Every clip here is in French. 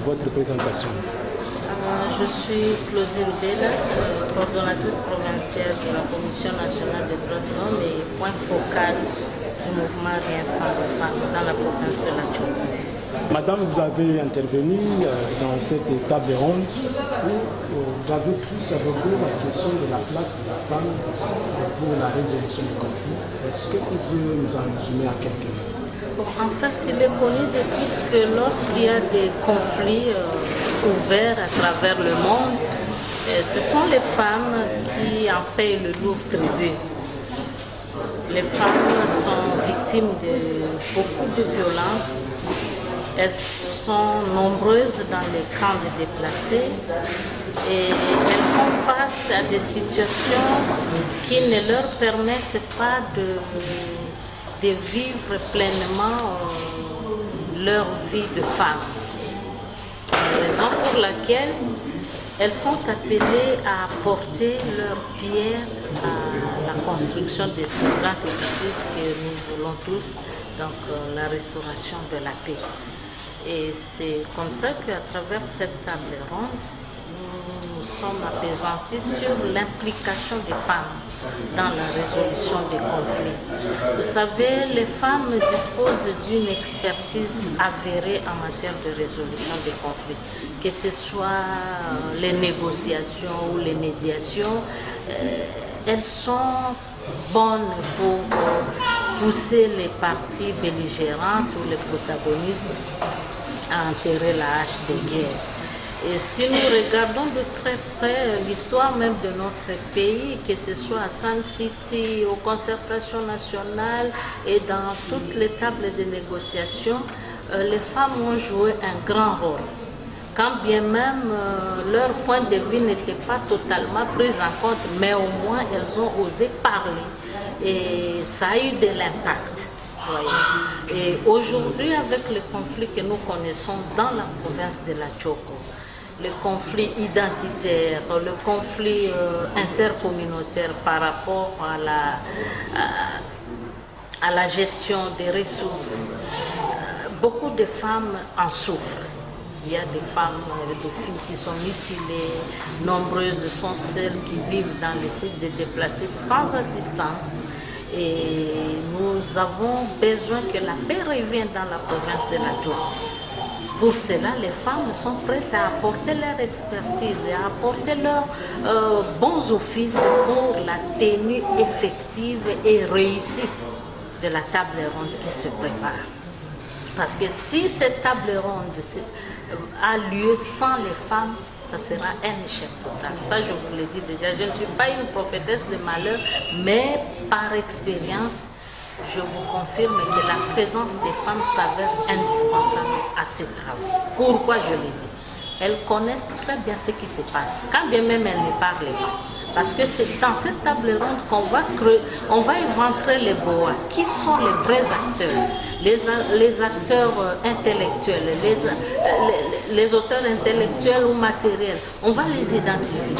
votre présentation. Je suis Claudine Bella, coordonnatrice provinciale de la Commission nationale des droits de l'homme et point focal du mouvement Rien sans les femmes dans la province de la Tchoko. Madame, vous avez intervenu dans cette table ronde où vous avez tous évoqué la question de la place de la femme pour la résolution du conflit. Est-ce que vous pouvez nous en résumer à quelques mots? En fait, il est connu de tous que lorsqu'il y a des conflits ouverts à travers le monde, ce sont les femmes qui en payent le lourd tribut. Les femmes sont victimes de beaucoup de violences. Elles sont nombreuses dans les camps de déplacés et elles font face à des situations qui ne leur permettent pas de vivre pleinement leur vie de femme. Raison pour laquelle elles sont appelées à apporter leur pierre à la construction de ces grands édifices que nous voulons tous, donc la restauration de la paix. Et c'est comme ça qu'à travers cette table ronde, nous sommes apaisantis sur l'implication des femmes dans la résolution des conflits. Vous savez, les femmes disposent d'une expertise avérée en matière de résolution des conflits, que ce soit les négociations ou les médiations. Elles sont bonnes pour pousser les parties belligérantes ou les protagonistes à enterrer la hache de guerre. Et si nous regardons de très près l'histoire même de notre pays, que ce soit à Sun City, aux concertations nationales et dans toutes les tables de négociation, les femmes ont joué un grand rôle. Quand bien même leur point de vue n'était pas totalement pris en compte, mais au moins elles ont osé parler et ça a eu de l'impact. Et aujourd'hui, avec le conflit que nous connaissons dans la province de la Tchoko, le conflit identitaire, le conflit intercommunautaire par rapport à la gestion des ressources, beaucoup de femmes en souffrent. Il y a des femmes, des filles qui sont mutilées, nombreuses sont celles qui vivent dans les sites de déplacés sans assistance. Et nous avons besoin que la paix revienne dans la province de la Tchoko. Pour cela, les femmes sont prêtes à apporter leur expertise et à apporter leurs bons offices pour la tenue effective et réussie de la table ronde qui se prépare. Parce que si cette table ronde a lieu sans les femmes, ça sera un échec total. Ça, je vous l'ai dit déjà, je ne suis pas une prophétesse de malheur, mais par expérience, je vous confirme que la présence des femmes s'avère indispensable à ces travaux. Pourquoi je le dis? Elles connaissent très bien ce qui se passe, quand bien même elles ne parlent pas. Parce que c'est dans cette table ronde qu'on va éventrer les boas. Qui sont les vrais acteurs? Les acteurs intellectuels, les auteurs intellectuels ou matériels. On va les identifier.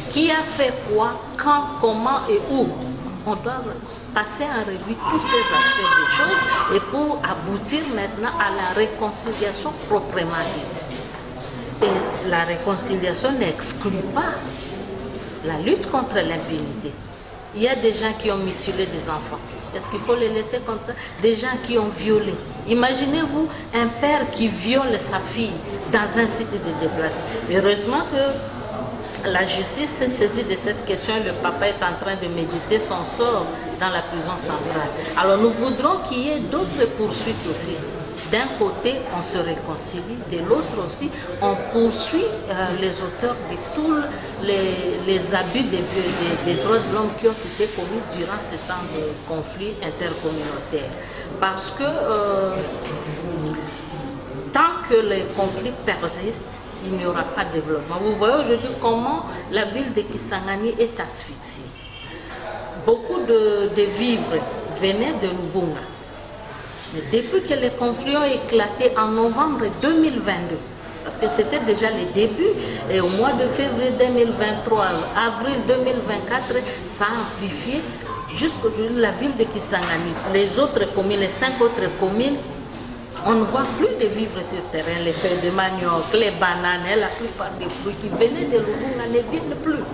Qui a fait quoi, quand, comment et où? On doit passer en revue tous ces aspects des choses et pour aboutir maintenant à la réconciliation proprement dite. Et la réconciliation n'exclut pas la lutte contre l'impunité. Il y a des gens qui ont mutilé des enfants. Est-ce qu'il faut les laisser comme ça? Des gens qui ont violé. Imaginez-vous un père qui viole sa fille dans un site de déplacés. Heureusement que la justice s'est saisie de cette question et le papa est en train de méditer son sort dans la prison centrale. Alors nous voudrons qu'il y ait d'autres poursuites aussi. D'un côté, on se réconcilie, de l'autre aussi, on poursuit les auteurs de tous les abus des droits de l'homme qui ont été commis durant ce temps de conflit intercommunautaire. Parce que tant que les conflits persistent, il n'y aura pas de développement. Vous voyez aujourd'hui comment la ville de Kisangani est asphyxiée. Beaucoup de vivres venaient de Lubunga. Mais depuis que les conflits ont éclaté en novembre 2022, parce que c'était déjà le début, et au mois de février 2023, avril 2024, ça a amplifié jusqu'aujourd'hui la ville de Kisangani. Les autres communes, les 5 autres communes On ne voit plus de vivres sur terrain, les feuilles de manioc, les bananes, et la plupart des fruits qui venaient de Lubunga ne viennent plus.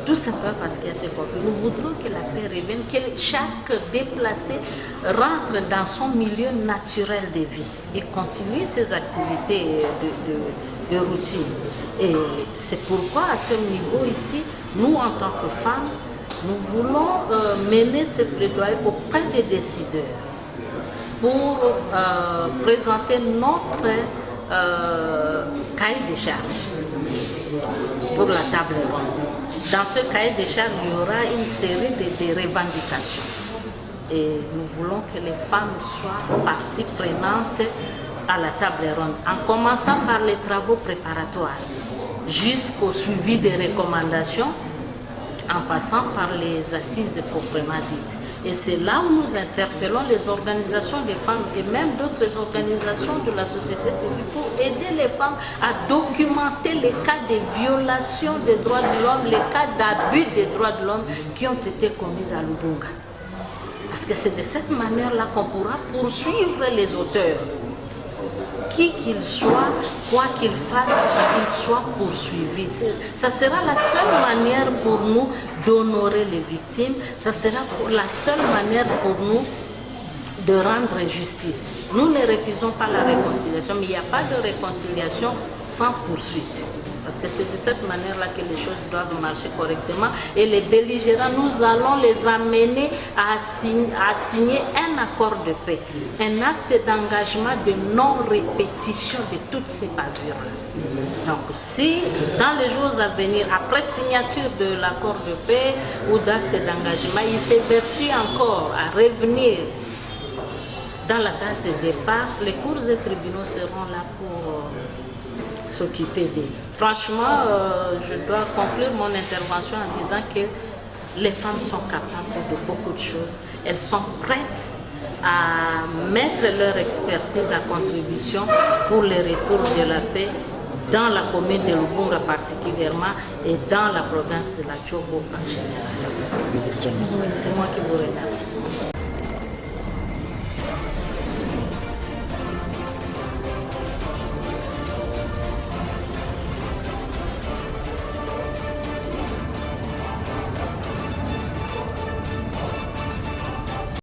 Tout simplement parce qu'il y a ces conflits. Nous voudrons que la paix revienne, que chaque déplacé rentre dans son milieu naturel de vie et continue ses activités de routine. Et c'est pourquoi à ce niveau ici, nous en tant que femmes, nous voulons mener ce plaidoyer auprès des décideurs pour présenter notre cahier des charges pour la table ronde. Dans ce cahier des charges, il y aura une série de revendications. Et nous voulons que les femmes soient partie prenante à la table ronde, en commençant par les travaux préparatoires, jusqu'au suivi des recommandations, en passant par les assises proprement dites. Et c'est là où nous interpellons les organisations des femmes et même d'autres organisations de la société civile pour aider les femmes à documenter les cas de violation des droits de l'homme, les cas d'abus des droits de l'homme qui ont été commis à Lubunga. Parce que c'est de cette manière-là qu'on pourra poursuivre les auteurs. Qui qu'il soit, quoi qu'il fasse, qu'il soit poursuivi. Ça sera la seule manière pour nous d'honorer les victimes, ça sera la seule manière pour nous de rendre justice. Nous ne refusons pas la réconciliation, mais il n'y a pas de réconciliation sans poursuite. Parce que c'est de cette manière-là que les choses doivent marcher correctement. Et les belligérants, nous allons les amener à signer un accord de paix, un acte d'engagement de non-répétition de toutes ces bavures. Donc si dans les jours à venir, après signature de l'accord de paix ou d'acte d'engagement, il s'évertue encore à revenir dans la case de départ, les cours et tribunaux seront là pour s'occuper d'eux. Franchement, je dois conclure mon intervention en disant que les femmes sont capables de beaucoup de choses. Elles sont prêtes à mettre leur expertise à contribution pour le retour de la paix dans la commune de Lubunga particulièrement et dans la province de la Tchobo en général. C'est moi qui vous remercie.